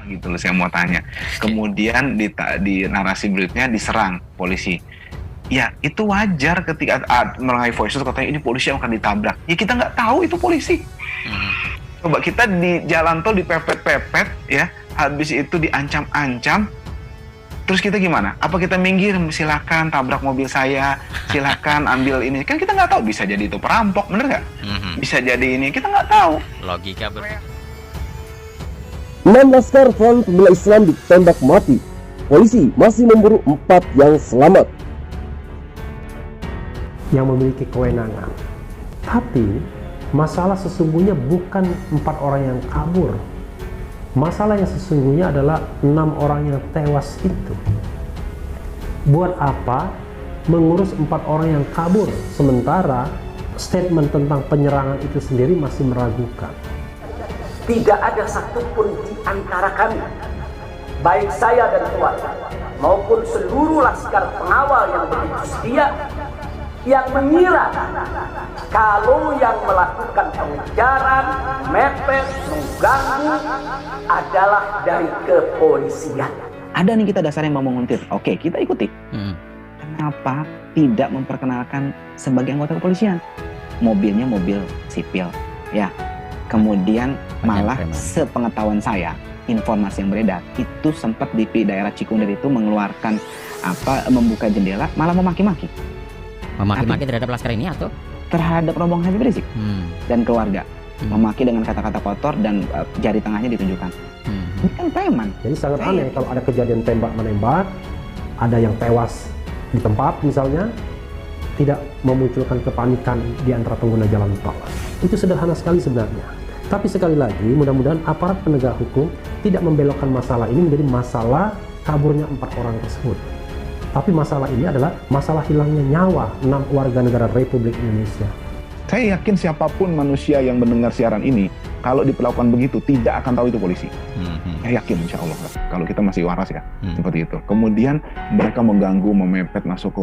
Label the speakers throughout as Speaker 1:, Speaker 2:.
Speaker 1: gitu loh, saya mau tanya. Kemudian di narasi berikutnya diserang polisi. Ya itu wajar ketika melalui voice note katanya ini polisi yang akan ditabrak. Ya kita nggak tahu itu polisi. Coba kita di jalan tol dipepet-pepet ya, habis itu diancam-ancam. Terus kita gimana? Apa kita minggir? Silakan tabrak mobil saya, silakan ambil ini. Kan kita nggak tahu, bisa jadi itu perampok, bener nggak? Bisa jadi ini, kita nggak tahu.
Speaker 2: Logika
Speaker 3: 6 laskar Front Pembela Islam ditembak mati. Polisi masih memburu 4 yang selamat.
Speaker 4: Yang memiliki kewenangan. Tapi masalah sesungguhnya bukan 4 orang yang kabur. Masalah yang sesungguhnya adalah 6 orang yang tewas itu. Buat apa mengurus 4 orang yang kabur, sementara statement tentang penyerangan itu sendiri masih meragukan.
Speaker 5: Tidak ada satupun di antara kami, baik saya dan keluarga, maupun seluruh laskar pengawal yang begitu setia, yang mengira kalau yang melakukan pengejaran, mepet, mengganggu adalah dari kepolisian.
Speaker 6: Ada nih kita dasarnya mau menguntit. Oke, kita ikuti. Kenapa tidak memperkenalkan sebagai anggota kepolisian? Mobilnya mobil sipil, ya. Kemudian malah sepengetahuan saya, informasi yang beredar itu sempat di daerah Cikunir itu mengeluarkan membuka jendela, malah memaki-maki.
Speaker 2: Memaki-maki terhadap laskar ini atau
Speaker 6: terhadap rombongan Habib Rizik dan keluarga, memaki dengan kata-kata kotor dan jari tengahnya ditunjukkan. Ini kan preman.
Speaker 4: Jadi sangat aneh kalau ada kejadian tembak-menembak, ada yang tewas di tempat misalnya, tidak memunculkan kepanikan di antara pengguna jalan tol. Itu sederhana sekali sebenarnya. Tapi sekali lagi, mudah-mudahan aparat penegak hukum tidak membelokkan masalah ini menjadi masalah kaburnya 4 orang tersebut. Tapi masalah ini adalah masalah hilangnya nyawa 6 warga negara Republik Indonesia.
Speaker 1: Saya yakin siapapun manusia yang mendengar siaran ini, kalau diperlakukan begitu, tidak akan tahu itu polisi. Saya yakin insya Allah, kalau kita masih waras ya, seperti itu. Kemudian mereka mengganggu, memepet masuk ke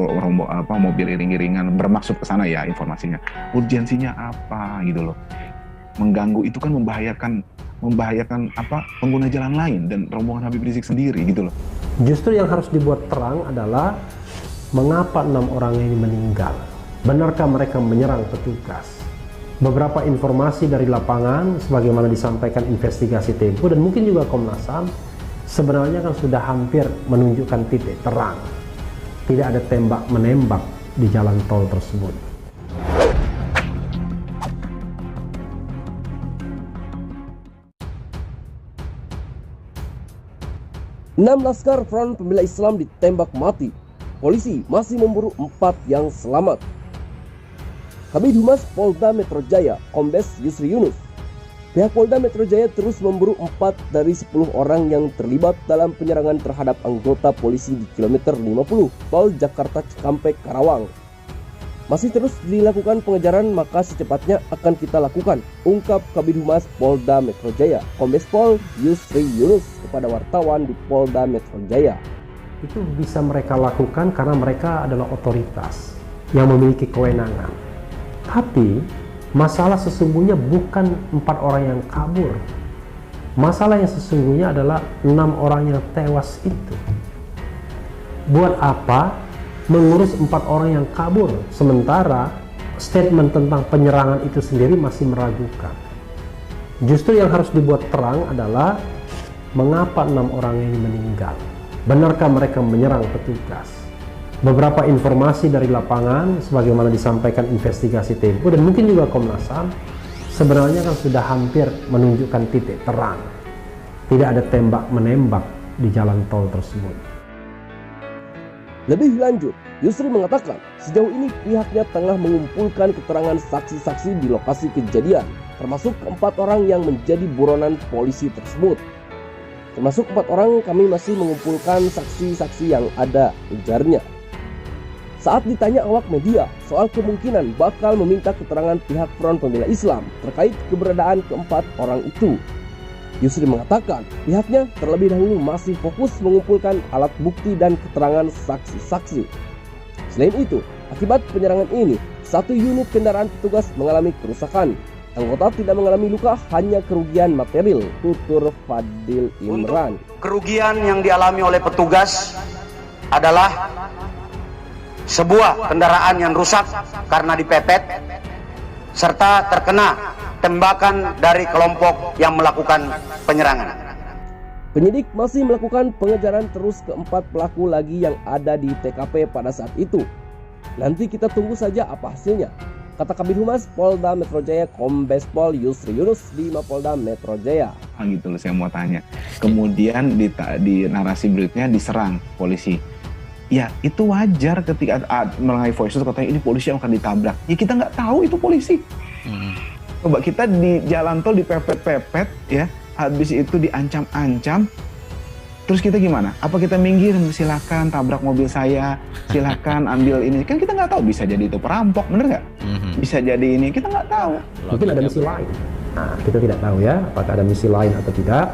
Speaker 1: mobil iring-iringan, bermaksud ke sana ya informasinya. Urgensinya apa gitu loh. Mengganggu itu kan membahayakan pengguna jalan lain dan rombongan Habib Rizik sendiri gitu loh.
Speaker 4: Justru yang harus dibuat terang adalah mengapa 6 orang ini meninggal. Benarkah mereka menyerang petugas? Beberapa informasi dari lapangan sebagaimana disampaikan investigasi Tempo dan mungkin juga Komnas HAM sebenarnya kan sudah hampir menunjukkan titik terang. Tidak ada tembak menembak di jalan tol tersebut.
Speaker 3: Enam laskar Front Pembela Islam ditembak mati. Polisi masih memburu 4 yang selamat. Kabid Humas Polda Metro Jaya, Kombes Yusri Yunus. Pihak Polda Metro Jaya terus memburu 4 dari 10 orang yang terlibat dalam penyerangan terhadap anggota polisi di kilometer 50 Tol Jakarta Cikampek Karawang. Masih terus dilakukan pengejaran, maka secepatnya akan kita lakukan, ungkap Kabid Humas Polda Metro Jaya, Kombes Pol Yusri Yunus kepada wartawan di Polda Metro Jaya.
Speaker 4: Itu bisa mereka lakukan karena mereka adalah otoritas yang memiliki kewenangan. Tapi masalah sesungguhnya bukan 4 orang yang kabur. Masalah yang sesungguhnya adalah 6 orang yang tewas itu. Buat apa mengurus 4 orang yang kabur, sementara statement tentang penyerangan itu sendiri masih meragukan. Justru yang harus dibuat terang adalah mengapa 6 orang ini meninggal. Benarkah mereka menyerang petugas? Beberapa informasi dari lapangan sebagaimana disampaikan investigasi Tempo dan mungkin juga Komnas HAM sebenarnya kan sudah hampir menunjukkan titik terang. Tidak ada tembak menembak di jalan tol tersebut.
Speaker 3: Lebih lanjut, Yusri mengatakan sejauh ini pihaknya tengah mengumpulkan keterangan saksi-saksi di lokasi kejadian, termasuk 4 orang yang menjadi buronan polisi tersebut. Termasuk 4 orang kami masih mengumpulkan saksi-saksi yang ada, ujarnya. Saat ditanya awak media soal kemungkinan bakal meminta keterangan pihak Front Pembela Islam terkait keberadaan ke-4 orang itu, Yusri mengatakan pihaknya terlebih dahulu masih fokus mengumpulkan alat bukti dan keterangan saksi-saksi. Selain itu, akibat penyerangan ini, 1 unit kendaraan petugas mengalami kerusakan. Anggota tidak mengalami luka, hanya kerugian material, tutur Fadil Imran.
Speaker 7: Kerugian yang dialami oleh petugas adalah sebuah kendaraan yang rusak karena dipepet, serta terkena tembakan dari kelompok yang melakukan penyerangan.
Speaker 3: Penyidik masih melakukan pengejaran terus keempat pelaku lagi yang ada di TKP pada saat itu. Nanti kita tunggu saja apa hasilnya, kata Kabid Humas Polda Metro Jaya Kombes Pol Yusri Yunus di Mapolda Metro Jaya.
Speaker 1: Gitu loh, saya mau tanya. Kemudian di narasi berikutnya diserang polisi. Ya itu wajar ketika melalui voice note katanya ini polisi yang akan ditabrak. Ya kita nggak tahu itu polisi. Coba kita di jalan tol dipepet-pepet ya, habis itu diancam-ancam. Terus kita gimana? Apa kita minggir, silakan tabrak mobil saya, silakan ambil ini. Kan kita nggak tahu, bisa jadi itu perampok, bener nggak? Bisa jadi ini, kita nggak tahu.
Speaker 4: Mungkin ada misi lain. Nah, kita tidak tahu ya, apakah ada misi lain atau tidak.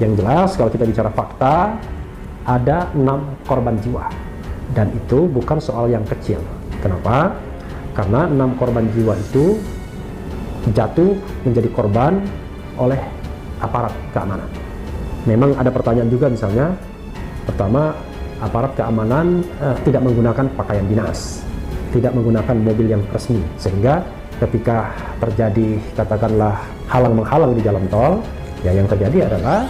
Speaker 4: Yang jelas kalau kita bicara fakta, ada 6 korban jiwa. Dan itu bukan soal yang kecil. Kenapa? Karena 6 korban jiwa itu jatuh menjadi korban oleh aparat keamanan. Memang ada pertanyaan juga, misalnya pertama, aparat keamanan tidak menggunakan pakaian dinas, tidak menggunakan mobil yang resmi, sehingga ketika terjadi katakanlah halang-menghalang di jalan tol, ya yang terjadi adalah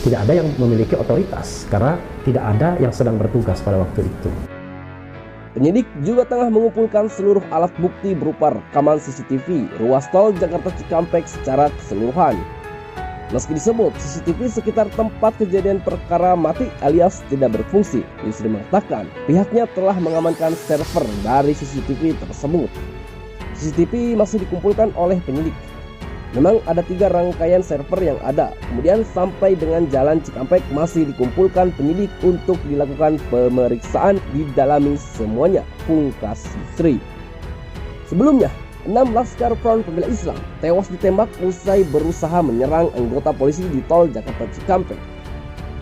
Speaker 4: tidak ada yang memiliki otoritas karena tidak ada yang sedang bertugas pada waktu itu.
Speaker 3: Penyidik juga tengah mengumpulkan seluruh alat bukti berupa rekaman CCTV ruas tol Jakarta Cikampek secara keseluruhan. Meski disebut CCTV sekitar tempat kejadian perkara mati alias tidak berfungsi, Yusri mengatakan pihaknya telah mengamankan server dari CCTV tersebut. CCTV masih dikumpulkan oleh penyidik. Memang ada 3 rangkaian server yang ada, kemudian sampai dengan jalan Cikampek masih dikumpulkan penyidik untuk dilakukan pemeriksaan, didalami semuanya, pungkas Yusri. Sebelumnya, 6 laskar Front Pembela Islam tewas ditembak usai berusaha menyerang anggota polisi di tol Jakarta Cikampek.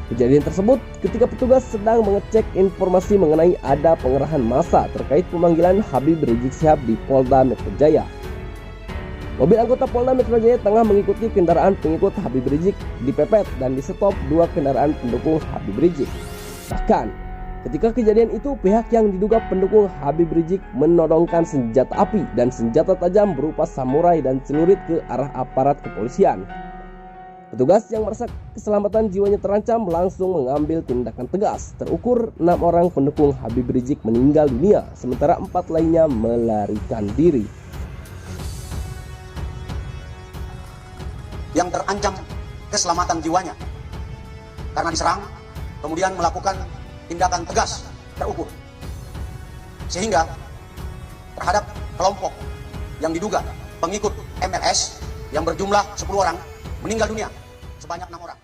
Speaker 3: Kejadian tersebut ketika petugas sedang mengecek informasi mengenai ada pengerahan massa terkait pemanggilan Habib Rizik Syihab di Polda Metro Jaya. Mobil anggota Polda Metro Jaya tengah mengikuti kendaraan pengikut Habib Rizik dipepet dan disetop 2 kendaraan pendukung Habib Rizik. Bahkan, ketika kejadian itu pihak yang diduga pendukung Habib Rizik menodongkan senjata api dan senjata tajam berupa samurai dan celurit ke arah aparat kepolisian. Petugas yang merasa keselamatan jiwanya terancam langsung mengambil tindakan tegas. Terukur 6 orang pendukung Habib Rizik meninggal dunia, sementara 4 lainnya melarikan diri.
Speaker 7: Yang terancam keselamatan jiwanya karena diserang, kemudian melakukan tindakan tegas terukur, sehingga terhadap kelompok yang diduga pengikut MLS yang berjumlah 10 orang meninggal dunia, sebanyak 6 orang.